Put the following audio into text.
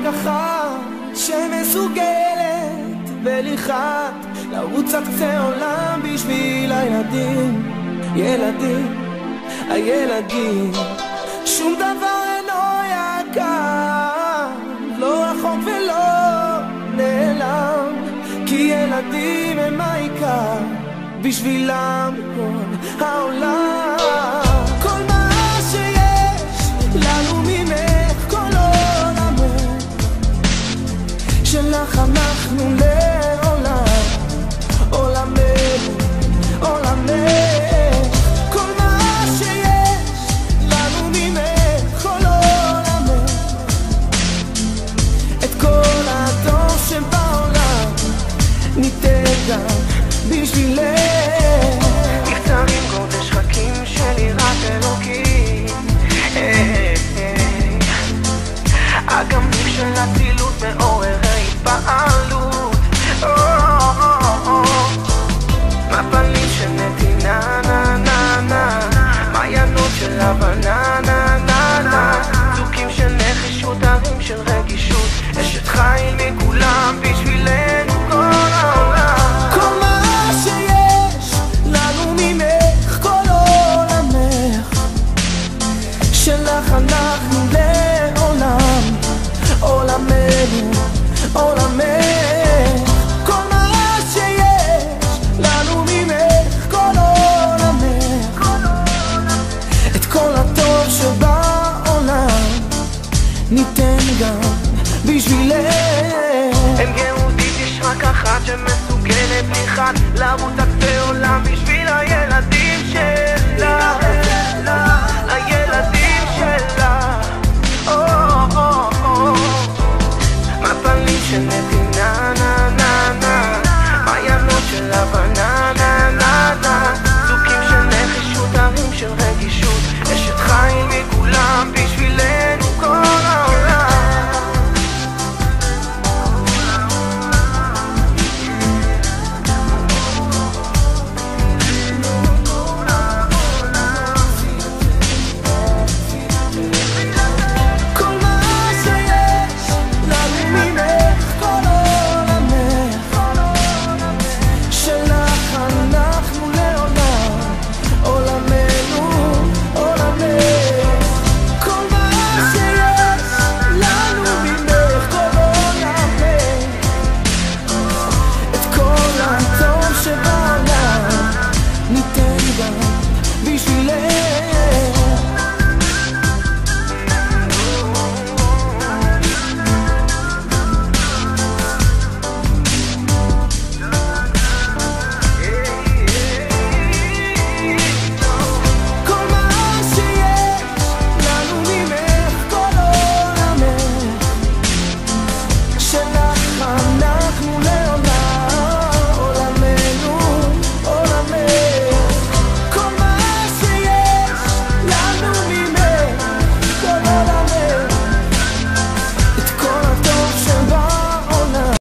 אחת שמסוגלת בליחת לרוץ עד קצה עולם בשביל הילדים, ילדים, הילדים. שום דבר אינו יקר, לא רחוק ולא נעלם, כי ילדים הם העיקר, בשבילם כל העולם. כל מה שיש לנו ממך, כל עולמך, שלך אנחנו לעולם, עולמנו, עולמך. כל מה שיש לנו ממך, כל עולמך, את כל הטוב שבעולם ניתן גם בשבילך. נכתרים גודש חכים של יראת אלוקים, אגמים של אצילות מעוררי התפעלות, מפלים של נתינה נה נה נה, מעיינות של הבנה נה נה נה, צוקים של נחישות, הרים של רגישות, אשת חיל מכולם בשבילנו כל העולם. כל מה שיש לנו ממך, כל עולמך, שלך אנחנו לעולם, עולמנו, עולמך. כל מה שיש לנו ממך, כל עולמך, את כל הטוב שבעולם ניתן גם בשבילך. אין יהודית, יש רק אחת שמסוגלת לחד לרוץ עד קצה עולם בשביל הילדים.